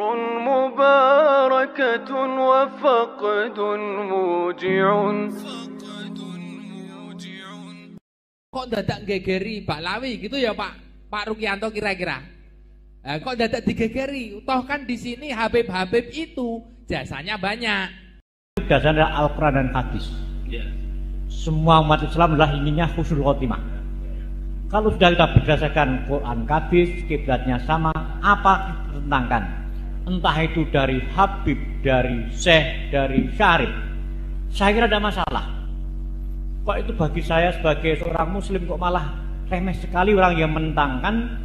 عمر مباركة وفقد موجع. Kok dadak gegeri Baklawi gitu ya Pak Rukianto kira-kira? Kok dadak digegeri? Toh kan di sini Habib-habib itu jasanya banyak. Dasarnya Al-Quran dan hadis. Semua umat Islam adalah inginnya husnul khotimah. Kalau sudah kita berdasarkan Quran, hadis, kiblatnya sama, apa ditentangkan? Entah itu dari Habib, dari Syekh, dari Syarif, saya kira ada masalah. Kok itu bagi saya sebagai seorang muslim kok malah remeh sekali orang yang menentangkan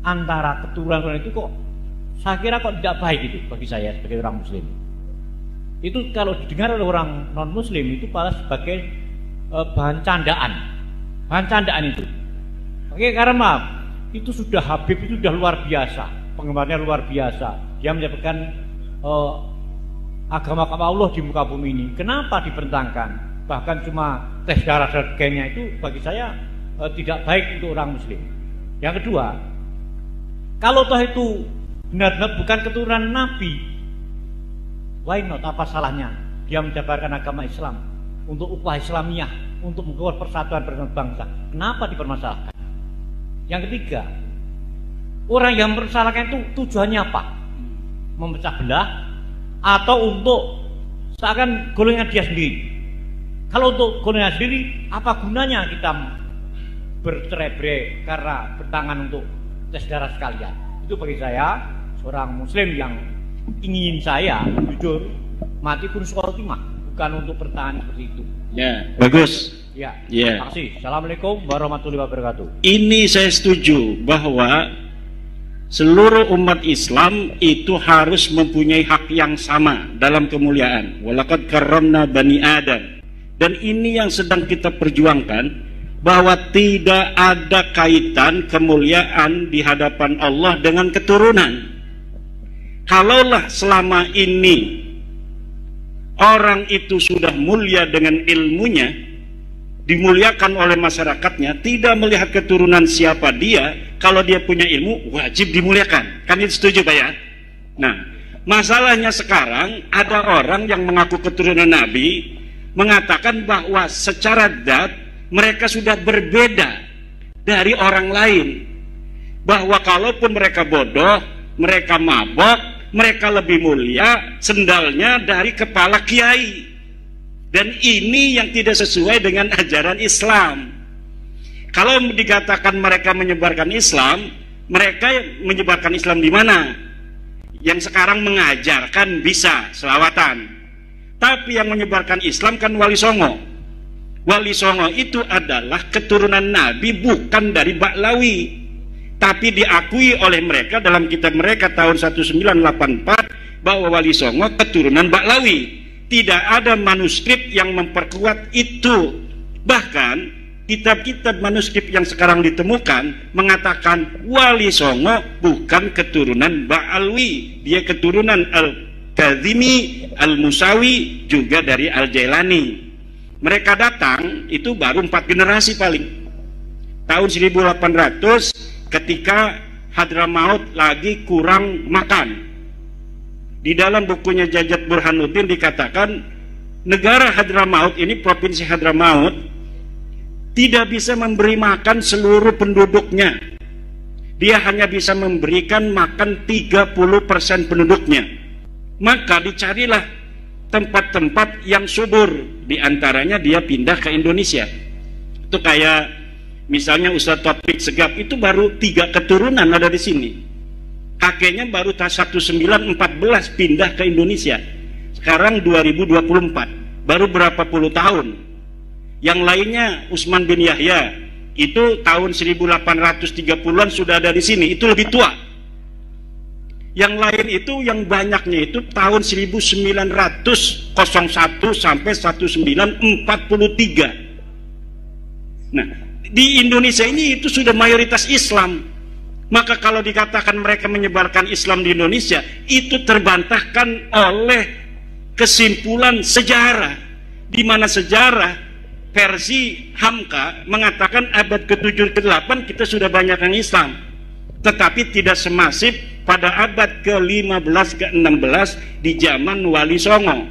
antara keturunan itu, kok saya kira kok tidak baik itu bagi saya sebagai orang muslim. Itu kalau didengar oleh orang non muslim itu malah sebagai bahan candaan itu. Oke, karena maaf, itu sudah Habib itu sudah luar biasa, penggemarnya luar biasa. Dia menyebabkan agama Allah di muka bumi ini. Kenapa dipertentangkan? Bahkan cuma tes darah dan gengnya itu bagi saya tidak baik untuk orang muslim. Yang kedua, kalau toh itu benar-benar bukan keturunan Nabi, why not? Apa salahnya dia menjabarkan agama Islam untuk ukhuwah Islamiyah, untuk membuat persatuan bangsa? Kenapa dipermasalahkan? Yang ketiga, orang yang mempermasalahkan itu tujuannya apa? Memecah belah atau untuk seakan golongan dia sendiri? Kalau untuk golongan sendiri, apa gunanya kita bercerai-berai karena bertangan untuk tes darah sekalian? Itu bagi saya, seorang muslim yang ingin saya jujur mati pun khotimah, bukan untuk bertahan seperti itu. Ya, bagus. Ya. Terima kasih. Assalamualaikum warahmatullahi wabarakatuh. Ini saya setuju bahwa seluruh umat Islam itu harus mempunyai hak yang sama dalam kemuliaan. Walaqad karramna bani Adam. Dan ini yang sedang kita perjuangkan, bahwa tidak ada kaitan kemuliaan di hadapan Allah dengan keturunan. Kalaulah selama ini orang itu sudah mulia dengan ilmunya, dimuliakan oleh masyarakatnya, tidak melihat keturunan siapa dia, kalau dia punya ilmu wajib dimuliakan. Kan itu setuju Pak ya? Nah, masalahnya sekarang ada orang yang mengaku keturunan Nabi mengatakan bahwa secara zat mereka sudah berbeda dari orang lain, bahwa kalaupun mereka bodoh, mereka mabok, mereka lebih mulia sendalnya dari kepala kiai. Dan ini yang tidak sesuai dengan ajaran Islam. Kalau dikatakan mereka menyebarkan Islam, mereka menyebarkan Islam di mana? Yang sekarang mengajarkan bisa selawatan. Tapi yang menyebarkan Islam kan Wali Songo. Wali Songo itu adalah keturunan Nabi, bukan dari Baklawi. Tapi diakui oleh mereka dalam kitab mereka tahun 1984 bahwa Wali Songo keturunan Baklawi. Tidak ada manuskrip yang memperkuat itu. Bahkan kitab-kitab manuskrip yang sekarang ditemukan mengatakan Wali Songo bukan keturunan Ba'alwi, dia keturunan Al-Kazimi, Al-Musawi, juga dari Al-Jailani. Mereka datang itu baru 4 generasi paling. Tahun 1800 ketika Hadramaut lagi kurang makan. Di dalam bukunya Jajat Burhanuddin dikatakan negara Hadramaut ini, provinsi Hadramaut, tidak bisa memberi makan seluruh penduduknya. Dia hanya bisa memberikan makan 30% penduduknya. Maka dicarilah tempat-tempat yang subur. Di antaranya dia pindah ke Indonesia. Itu kayak misalnya Ustadz Taufik Segaf itu baru 3 keturunan ada di sini. Kakeknya baru 1914 pindah ke Indonesia. Sekarang 2024, baru berapa puluh tahun. Yang lainnya Utsman bin Yahya itu tahun 1830-an sudah ada di sini, itu lebih tua. Yang lain itu yang banyaknya itu tahun 1901 sampai 1943. Nah, di Indonesia ini itu sudah mayoritas Islam. Maka kalau dikatakan mereka menyebarkan Islam di Indonesia, itu terbantahkan oleh kesimpulan sejarah, di mana sejarah versi Hamka mengatakan abad ke-7 ke-8 kita sudah banyak yang Islam, tetapi tidak semasif pada abad ke-15 ke-16 di zaman Wali Songo.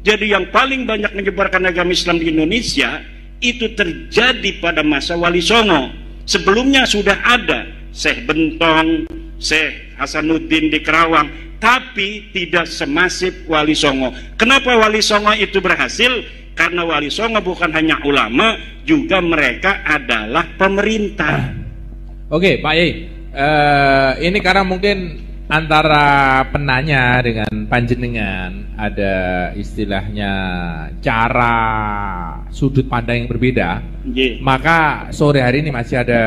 Jadi yang paling banyak menyebarkan agama Islam di Indonesia itu terjadi pada masa Wali Songo. Sebelumnya sudah ada Syekh Bentong, Syekh Hasanuddin di Kerawang, tapi tidak semasif Wali Songo. Kenapa Wali Songo itu berhasil? Karena Wali Songo bukan hanya ulama, juga mereka adalah pemerintah. Oke, Pak Yai. Ini karena mungkin antara penanya dengan panjenengan ada istilahnya cara sudut pandang yang berbeda. Maka sore hari ini masih ada,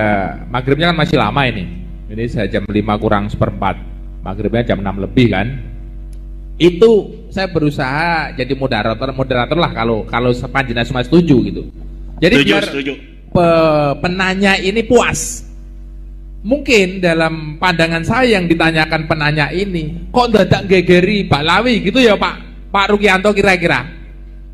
maghribnya kan masih lama ini. Ini saya jam 5 kurang seperempat, maghribnya jam 6 lebih kan. Itu saya berusaha jadi moderator lah kalau panjenengan semua setuju gitu. Jadi biar penanya ini puas. Mungkin dalam pandangan saya yang ditanyakan penanya ini, kok dadak gegeri Pak Lawi gitu ya Pak Rukianto kira-kira.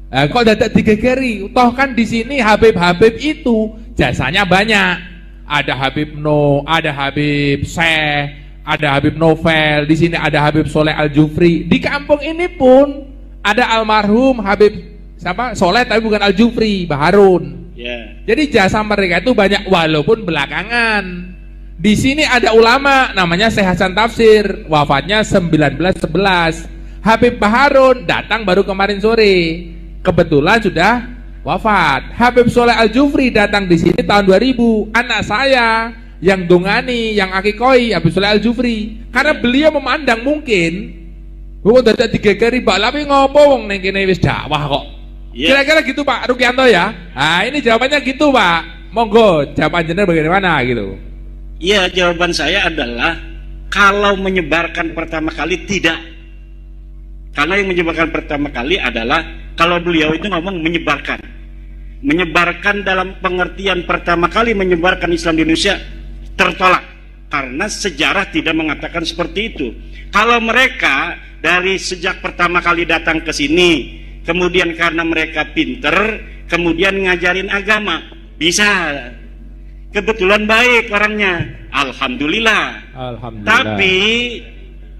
Kok dadak digegeri? Toh kan di sini Habib-Habib itu jasanya banyak. Ada Habib No, ada Habib Syekh, ada Habib Novel, di sini ada Habib Soleh Al-Jufri. Di kampung ini pun ada almarhum Habib siapa? Soleh tapi bukan Al-Jufri, Baharun. Jadi jasa mereka itu banyak walaupun belakangan. Di sini ada ulama namanya Syekh Hasan Tafsir, wafatnya 1911. Habib Baharun datang baru kemarin sore, kebetulan sudah wafat. Habib Soleh Al-Jufri datang di sini tahun 2000. Anak saya yang dongani, yang akikoi Habib Soleh Al-Jufri. Karena beliau memandang mungkin dadak digegeri Pak Lawi ngopo wong ning kene wis dakwah kok. Kira-kira gitu Pak Rukianto ya. Nah, ini jawabannya gitu Pak. Monggo jawaban jenengan bagaimana gitu. Ya, jawaban saya adalah kalau menyebarkan pertama kali tidak. Karena yang menyebarkan pertama kali adalah kalau beliau itu ngomong menyebarkan. Menyebarkan dalam pengertian pertama kali menyebarkan Islam di Indonesia tertolak. Karena sejarah tidak mengatakan seperti itu. Kalau mereka dari sejak pertama kali datang ke sini, kemudian karena mereka pinter, kemudian ngajarin agama, bisa. Kebetulan baik orangnya, alhamdulillah. Tapi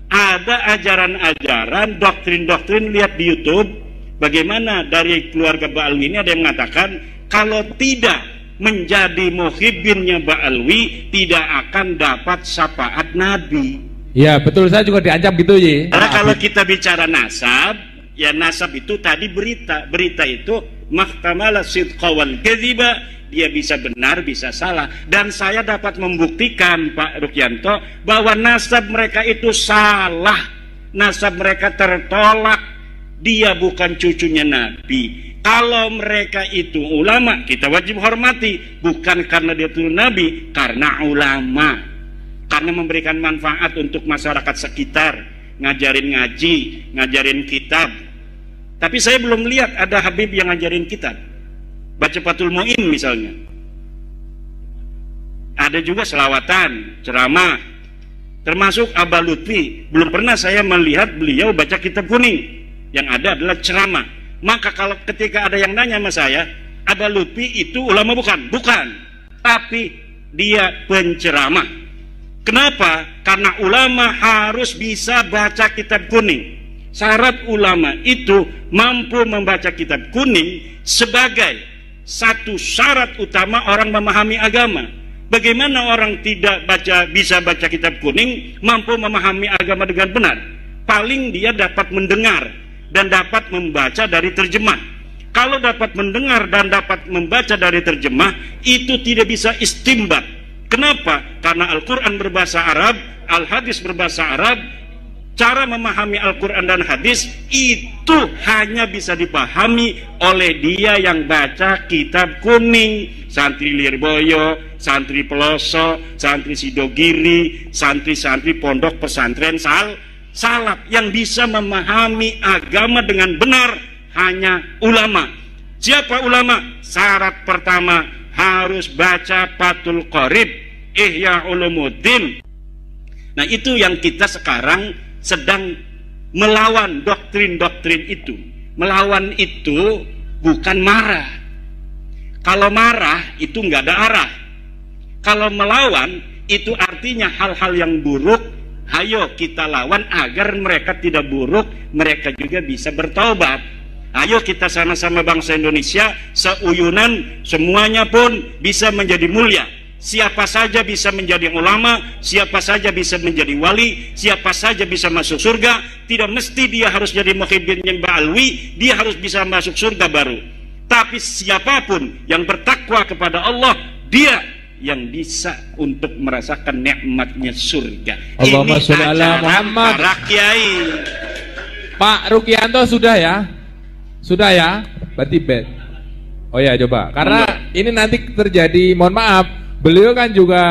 ada ajaran-ajaran, doktrin-doktrin, lihat di YouTube bagaimana dari keluarga Ba'alwi ini ada yang mengatakan kalau tidak menjadi muhibbinnya Ba'alwi tidak akan dapat syafaat Nabi. Ya betul, saya juga diancam gitu ya. Karena kalau kita bicara nasab, ya nasab itu tadi berita itu mahtamala sidqa wal kadhiba. Dia bisa benar, bisa salah. Dan saya dapat membuktikan Pak Rukianto bahwa nasab mereka itu salah. Nasab mereka tertolak. Dia bukan cucunya Nabi. Kalau mereka itu ulama, kita wajib hormati. Bukan karena dia turun Nabi, karena ulama. Karena memberikan manfaat untuk masyarakat sekitar. Ngajarin ngaji, ngajarin kitab. Tapi saya belum lihat ada Habib yang ngajarin kitab. Baca Fathul Mu'in misalnya. Ada juga selawatan, ceramah. Termasuk Abah Lutfi. Belum pernah saya melihat beliau baca kitab kuning. Yang ada adalah ceramah. Maka kalau ketika ada yang nanya sama saya, Abah Lutfi itu ulama bukan? Bukan. Tapi dia penceramah. Kenapa? Karena ulama harus bisa baca kitab kuning. Syarat ulama itu mampu membaca kitab kuning sebagai satu syarat utama orang memahami agama. Bagaimana orang tidak bisa baca kitab kuning mampu memahami agama dengan benar? Paling dia dapat mendengar dan dapat membaca dari terjemah. Kalau dapat mendengar dan dapat membaca dari terjemah, itu tidak bisa istimbat. Kenapa? Karena Al-Quran berbahasa Arab, Al-Hadis berbahasa Arab. Cara memahami Al-Quran dan hadis itu hanya bisa dipahami oleh dia yang baca kitab kuning. Santri Lirboyo, santri Peloso, santri Sidogiri, santri-santri pondok pesantren salaf. Yang bisa memahami agama dengan benar hanya ulama. Siapa ulama? Syarat pertama harus baca Fathul Qorib, Ihya Ulumuddin. Nah itu yang kita sekarang sedang melawan doktrin-doktrin itu. Melawan itu bukan marah. Kalau marah itu nggak ada arah. Kalau melawan itu artinya hal-hal yang buruk Ayo kita lawan agar mereka tidak buruk, mereka juga bisa bertaubat. Ayo kita sama-sama bangsa Indonesia seuyunan, semuanya pun bisa menjadi mulia. Siapa saja bisa menjadi ulama, siapa saja bisa menjadi wali, siapa saja bisa masuk surga. Tidak mesti dia harus jadi Muhyiddin yang Ba'alwi, dia harus bisa masuk surga baru. Tapi siapapun yang bertakwa kepada Allah, dia yang bisa untuk merasakan nikmatnya surga. Allahumma Ini sholli ala ajaran Muhammad. para kiai. Pak Rukianto sudah ya? Sudah ya? Berarti bet. Oh ya, coba. Karena ini nanti terjadi, mohon maaf, beliau kan juga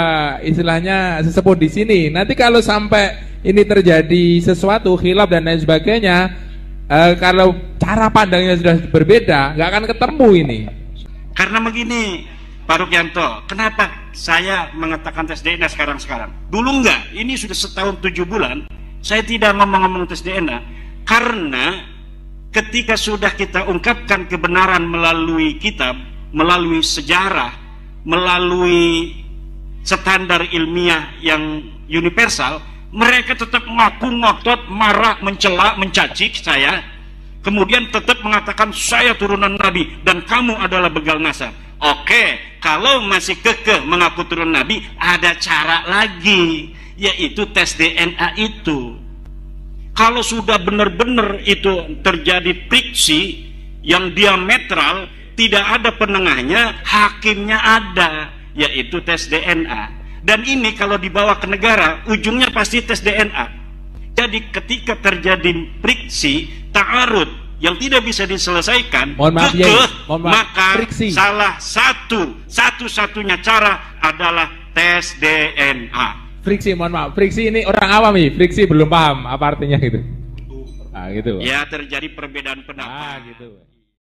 istilahnya sesepuh di sini. Nanti kalau sampai ini terjadi sesuatu khilaf dan lain sebagainya, kalau cara pandangnya sudah berbeda, nggak akan ketemu ini. Karena begini, Pak Rukianto, kenapa saya mengatakan tes DNA sekarang-sekarang? Dulu enggak, ini sudah setahun 7 bulan, saya tidak ngomong-ngomong tes DNA, karena ketika sudah kita ungkapkan kebenaran melalui kitab, melalui sejarah, melalui standar ilmiah yang universal, mereka tetap ngaku ngotot, marah, mencela, mencaci saya, kemudian tetap mengatakan saya turunan Nabi dan kamu adalah begal nasab. Oke, kalau masih kekeh mengaku turun Nabi, ada cara lagi, yaitu tes DNA itu. Kalau sudah benar-benar itu terjadi friksi yang diametral, tidak ada penengahnya, hakimnya ada, yaitu tes DNA. Dan ini kalau dibawa ke negara, ujungnya pasti tes DNA. Jadi ketika terjadi friksi, ta'arud, yang tidak bisa diselesaikan, maka friksi. salah satu-satunya cara adalah tes DNA. Friksi, mohon maaf, friksi ini orang awam nih, friksi belum paham apa artinya gitu. Ah gitu. Ya terjadi perbedaan pendapat. Ah gitu.